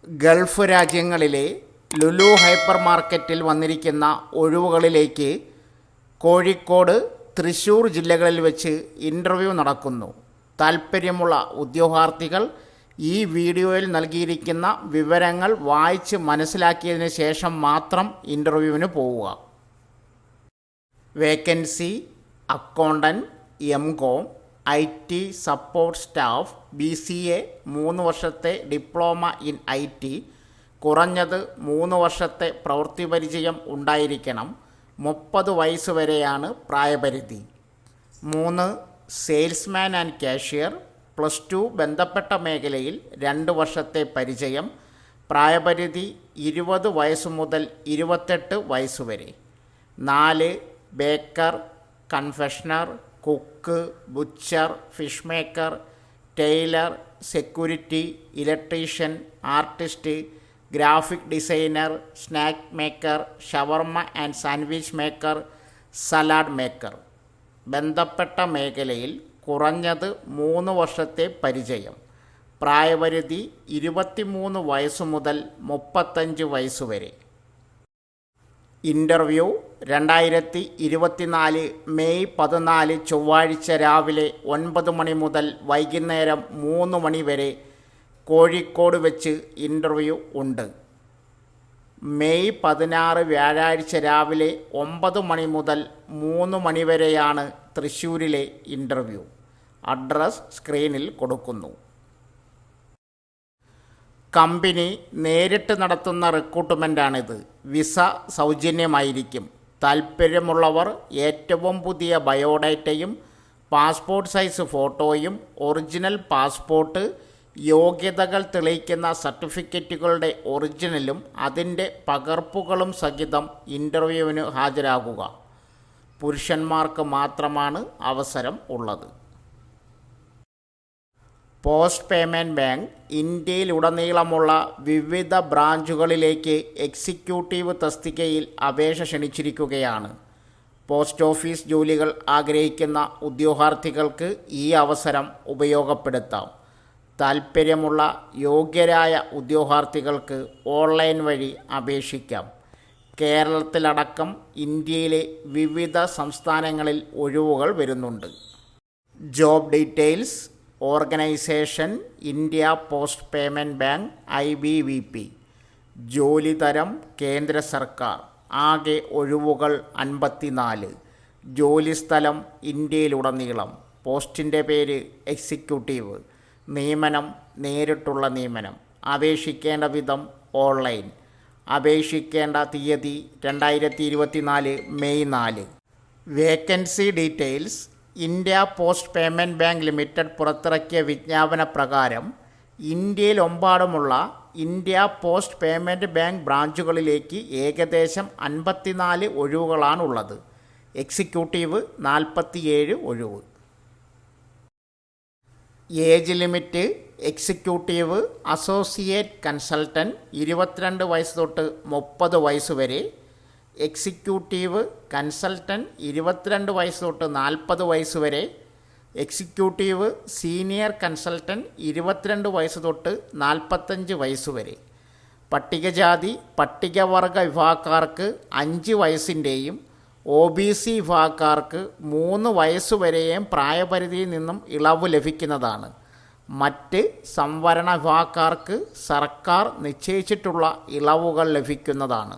Gulf രാജ്യങ്ങളിലെ Lulu hyper മാർക്കറ്റിൽ വന്നിരിക്കുന്ന ഒഴിവുകളിലേക്ക് കോഴിക്കോട്, തൃശ്ശൂർ ജില്ലകളിൽ വെച്ച് ഇൻ്റർവ്യൂ നടക്കുന്നു. താൽപ്പര്യമുള്ള ഉദ്യോഗാർത്ഥികൾ ഈ വീഡിയോയിൽ നൽകിയിരിക്കുന്ന വിവരങ്ങൾ വായിച്ച് മനസ്സിലാക്കിയതിന് ശേഷം മാത്രം ഇൻ്റർവ്യൂവിന് പോവുക. Vacancy: accountant, M Com, IT support staff, BCA, 3 വർഷത്തെ ഡിപ്ലോമ ഇൻ IT, കുറഞ്ഞത് 3 വർഷത്തെ പ്രവൃത്തി പരിചയം ഉണ്ടായിരിക്കണം. 30 വയസ്സ് വരെയാണ് പ്രായപരിധി. 3. സെയിൽസ്മാൻ ആൻഡ് കാഷ്യർ, +2 ബന്ധപ്പെട്ട മേഖലയിൽ 2 വർഷത്തെ പരിചയം. പ്രായപരിധി 20 വയസ്സ് മുതൽ 28 വയസ്സ് വരെ. 4. Baker, confectioner, cook, butcher, fish maker, tailor, security, electrician, artist, graphic designer, snack maker, shawarma and sandwich maker, salad maker. ബന്ധപ്പെട്ട മേഖലയിൽ കുറഞ്ഞത് 3 വർഷത്തെ പരിചയം. പ്രായപരിധി 23 വയസ്സ് മുതൽ 35 വയസ്സ് വരെ. ഇൻ്റർവ്യൂ 2024 മെയ് 14 ചൊവ്വാഴ്ച രാവിലെ 9 മണി മുതൽ വൈകുന്നേരം 3 മണി വരെ കോഴിക്കോട് വെച്ച് ഇൻ്റർവ്യൂ ഉണ്ട്. മെയ് 16 വ്യാഴാഴ്ച രാവിലെ 9 മണി മുതൽ 3 മണി വരെയാണ് തൃശ്ശൂരിലെ ഇൻ്റർവ്യൂ. അഡ്രസ് സ്ക്രീനിൽ കൊടുക്കുന്നു. കമ്പനി നേരിട്ട് നടത്തുന്ന റിക്രൂട്ട്മെൻറ്റാണിത്. വിസ സൗജന്യമായിരിക്കും. താൽപ്പര്യമുള്ളവർ ഏറ്റവും പുതിയ ബയോഡാറ്റയും പാസ്പോർട്ട് സൈസ് ഫോട്ടോയും ഒറിജിനൽ പാസ്പോർട്ട്, യോഗ്യതകൾ തെളിയിക്കുന്ന സർട്ടിഫിക്കറ്റുകളുടെ ഒറിജിനലും അതിൻ്റെ പകർപ്പുകളും സഹിതം ഇൻ്റർവ്യൂവിന് ഹാജരാകുക. പുരുഷന്മാർക്ക് മാത്രമാണ് അവസരം ഉള്ളത്. പോസ്റ്റ് പേയ്മെൻറ്റ് ബാങ്ക് ഇന്ത്യയിലുടനീളമുള്ള വിവിധ ബ്രാഞ്ചുകളിലേക്ക് എക്സിക്യൂട്ടീവ് തസ്തികയിൽ അപേക്ഷ ക്ഷണിച്ചിരിക്കുകയാണ്. പോസ്റ്റ് ഓഫീസ് ജോലികൾ ആഗ്രഹിക്കുന്ന ഉദ്യോഗാർത്ഥികൾക്ക് ഈ അവസരം ഉപയോഗപ്പെടുത്താം. താൽപ്പര്യമുള്ള യോഗ്യരായ ഉദ്യോഗാർത്ഥികൾക്ക് ഓൺലൈൻ വഴി അപേക്ഷിക്കാം. കേരളത്തിലടക്കം ഇന്ത്യയിലെ വിവിധ സംസ്ഥാനങ്ങളിൽ ഒഴിവുകൾ വരുന്നുണ്ട്. Job details: organisation India post payment bank IBVP. ജോലി തരം കേന്ദ്ര സർക്കാർ. ആകെ ഒഴിവുകൾ 54. ജോലിസ്ഥലം ഇന്ത്യയിലുടനീളം. പോസ്റ്റിൻ്റെ പേര് എക്സിക്യൂട്ടീവ്. നിയമനം നേരിട്ടുള്ള നിയമനം. അപേക്ഷിക്കേണ്ട വിധം ഓൺലൈൻ. അപേക്ഷിക്കേണ്ട തീയതി 2024 May 4. Vacancy details: India post payment bank limited പുറത്തിറക്കിയ വിജ്ഞാപന പ്രകാരം ഇന്ത്യയിലെമ്പാടുമുള്ള ഇന്ത്യ പോസ്റ്റ് പേയ്മെൻറ്റ് ബാങ്ക് ബ്രാഞ്ചുകളിലേക്ക് ഏകദേശം 54 ഒഴിവുകളാണുള്ളത്. എക്സിക്യൂട്ടീവ് 47 ഒഴിവ്. Age limit: executive associate consultant 22 വയസ്സ് തൊട്ട് 30 വയസ്സ് വരെ. എക്സിക്യൂട്ടീവ് കൺസൾട്ടൻറ്റ് 22 വയസ്സ് തൊട്ട് 40 വയസ്സ് വരെ. എക്സിക്യൂട്ടീവ് സീനിയർ കൺസൾട്ടൻറ്റ് 22 വയസ്സ് തൊട്ട് 45 വയസ്സ് വരെ. പട്ടികജാതി പട്ടികവർഗ വിഭാഗക്കാർക്ക് 5 വയസ്സിൻ്റെയും OBC വിഭാഗക്കാർക്ക് 3 വയസ്സ് വരെയും പ്രായപരിധിയിൽ നിന്നും ഇളവ് ലഭിക്കുന്നതാണ്. മറ്റ് സംവരണ വിഭാഗക്കാർക്ക് സർക്കാർ നിശ്ചയിച്ചിട്ടുള്ള ഇളവുകൾ ലഭിക്കുന്നതാണ്.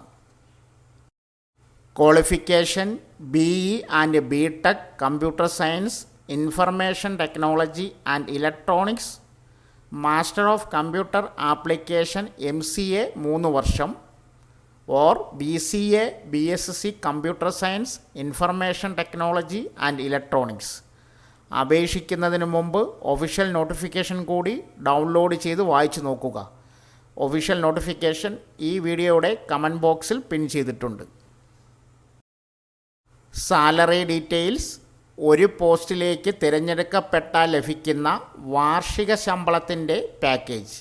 Qualification: BE and BTech computer science, information technology and electronics. Master of computer application MCA 3 വർഷം or BCA BSc computer science, information technology and electronics. അപേക്ഷിക്കുന്നതിന് മുമ്പ് ഒഫീഷ്യൽ നോട്ടിഫിക്കേഷൻ കൂടി ഡൗൺലോഡ് ചെയ്ത് വായിച്ചു നോക്കുക. ഒഫീഷ്യൽ നോട്ടിഫിക്കേഷൻ ഈ വീഡിയോയുടെ കമൻറ്റ് ബോക്സിൽ പിൻ ചെയ്തിട്ടുണ്ട്. സാലറി ഡീറ്റെയിൽസ്: ഒരു പോസ്റ്റിലേക്ക് തിരഞ്ഞെടുക്കപ്പെട്ടാൽ ലഭിക്കുന്ന വാർഷിക ശമ്പളത്തിൻ്റെ പാക്കേജ്.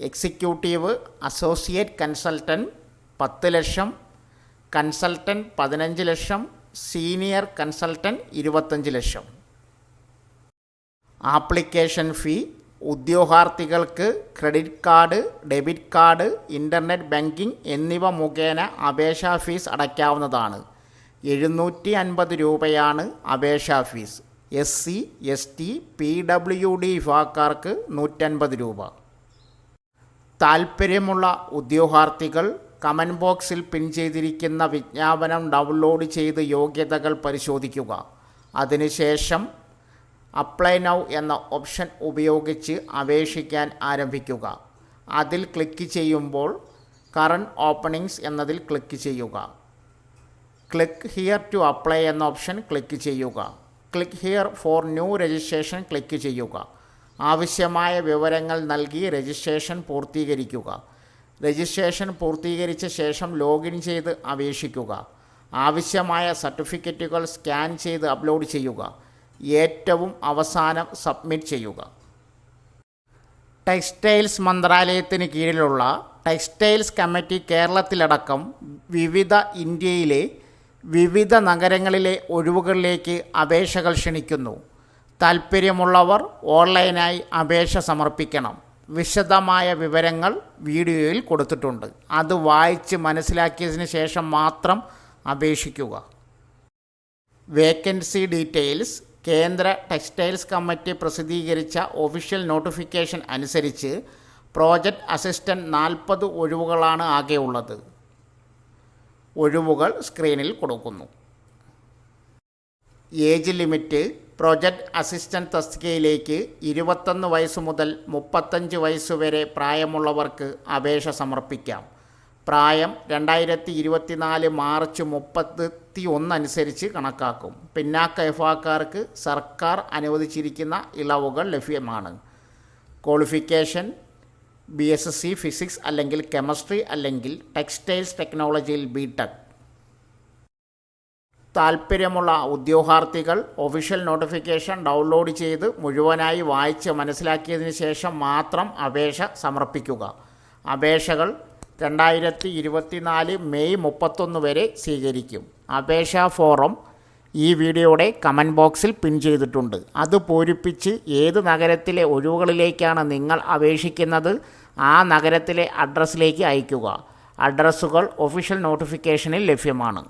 എക്സിക്യൂട്ടീവ് അസോസിയേറ്റ് കൺസൾട്ടൻറ്റ് 10 ലക്ഷം, കൺസൾട്ടൻറ്റ് 15 ലക്ഷം, സീനിയർ കൺസൾട്ടൻറ്റ് 25 ലക്ഷം. ആപ്ലിക്കേഷൻ ഫീ ഉദ്യോഗാർത്ഥികൾക്ക് credit card, debit card, internet banking എന്നിവ മുഖേന അപേക്ഷാ ഫീസ് അടയ്ക്കാവുന്നതാണ്. 750 രൂപയാണ് അപേക്ഷാ ഫീസ്. SC, ST, PWD വിഭാഗക്കാർക്ക് 150 രൂപ. താൽപ്പര്യമുള്ള ഉദ്യോഗാർത്ഥികൾ കമൻറ്റ് ബോക്സിൽ പിൻ ചെയ്തിരിക്കുന്ന വിജ്ഞാപനം ഡൗൺലോഡ് ചെയ്ത് യോഗ്യതകൾ പരിശോധിക്കുക. അതിനുശേഷം അപ്ലൈ നൗ എന്ന ഓപ്ഷൻ ഉപയോഗിച്ച് അപേക്ഷിക്കാൻ ആരംഭിക്കുക. അതിൽ ക്ലിക്ക് ചെയ്യുമ്പോൾ കറണ്ട് ഓപ്പണിങ്സ് എന്നതിൽ ക്ലിക്ക് ചെയ്യുക. ക്ലിക്ക് ഹിയർ ടു അപ്ലൈ എന്ന ഓപ്ഷൻ ക്ലിക്ക് ചെയ്യുക. Click here for new registration click ചെയ്യുക. ആവശ്യമായ വിവരങ്ങൾ നൽകി രജിസ്ട്രേഷൻ പൂർത്തീകരിക്കുക. രജിസ്ട്രേഷൻ പൂർത്തീകരിച്ച ശേഷം ലോഗിൻ ചെയ്ത് അപേക്ഷിക്കുക. ആവശ്യമായ സർട്ടിഫിക്കറ്റുകൾ സ്കാൻ ചെയ്ത് അപ്ലോഡ് ചെയ്യുക. ഏറ്റവും അവസാനം സബ്മിറ്റ് ചെയ്യുക. ടെക്സ്റ്റൈൽസ് മന്ത്രാലയത്തിന് കീഴിലുള്ള ടെക്സ്റ്റൈൽസ് കമ്മിറ്റി കേരളത്തിലടക്കം ഇന്ത്യയിലെ വിവിധ നഗരങ്ങളിലെ ഒഴിവുകളിലേക്ക് അപേക്ഷകൾ ക്ഷണിക്കുന്നു. താൽപ്പര്യമുള്ളവർ ഓൺലൈനായി അപേക്ഷ സമർപ്പിക്കണം. വിശദമായ വിവരങ്ങൾ വീഡിയോയിൽ കൊടുത്തിട്ടുണ്ട്. അത് വായിച്ച് മനസ്സിലാക്കിയതിന് ശേഷം മാത്രം അപേക്ഷിക്കുക. Vacancy details. കേന്ദ്ര ടെക്സ്റ്റൈൽസ് കമ്മിറ്റി പ്രസിദ്ധീകരിച്ച ഒഫീഷ്യൽ നോട്ടിഫിക്കേഷൻ അനുസരിച്ച് പ്രോജക്റ്റ് അസിസ്റ്റൻറ്റ് 40 ഒഴിവുകളാണ് ആകെ ഉള്ളത്. ഒഴിവുകൾ സ്ക്രീനിൽ കൊടുക്കുന്നു. Age limit. പ്രോജക്റ്റ് അസിസ്റ്റൻറ്റ് തസ്തികയിലേക്ക് 21 വയസ്സ് മുതൽ 35 വയസ്സ് വരെ പ്രായമുള്ളവർക്ക് അപേക്ഷ സമർപ്പിക്കാം. പ്രായം 2024 മാർച്ച് 31 അനുസരിച്ച് കണക്കാക്കും. പിന്നാക്ക വിഭാഗക്കാർക്ക് സർക്കാർ അനുവദിച്ചിരിക്കുന്ന ഇളവുകൾ ലഭ്യമാണ്. ക്വാളിഫിക്കേഷൻ BSc ഫിസിക്സ് അല്ലെങ്കിൽ കെമിസ്ട്രി അല്ലെങ്കിൽ ടെക്സ്റ്റൈൽസ് ടെക്നോളജിയിൽ BTech. താൽപ്പര്യമുള്ള ഉദ്യോഗാർത്ഥികൾ ഒഫീഷ്യൽ നോട്ടിഫിക്കേഷൻ ഡൗൺലോഡ് ചെയ്ത് മുഴുവനായി വായിച്ച് മനസ്സിലാക്കിയതിന് ശേഷം മാത്രം അപേക്ഷ സമർപ്പിക്കുക. അപേക്ഷകൾ 2024 മെയ് 31 വരെ സ്വീകരിക്കും. അപേക്ഷാ ഫോറം ഈ വീഡിയോയുടെ കമൻറ്റ് ബോക്സിൽ പിൻ ചെയ്തിട്ടുണ്ട്. അത് പൂരിപ്പിച്ച് ഏത് നഗരത്തിലെ ഒഴിവുകളിലേക്കാണ് നിങ്ങൾ അപേക്ഷിക്കുന്നത് ആ നഗരത്തിലെ അഡ്രസ്സിലേക്ക് അയയ്ക്കുക. അഡ്രസ്സുകൾ ഒഫീഷ്യൽ നോട്ടിഫിക്കേഷനിൽ ലഭ്യമാണ്.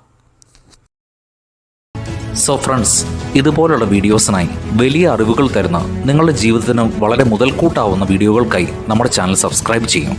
സോ ഫ്രണ്ട്സ്, ഇതുപോലുള്ള വീഡിയോസിനായി വലിയ അറിവുകൾ തരുന്ന നിങ്ങളുടെ ജീവിതത്തിന് വളരെ മുതൽക്കൂട്ടാവുന്ന വീഡിയോകൾക്കായി നമ്മുടെ ചാനൽ സബ്സ്ക്രൈബ് ചെയ്യും.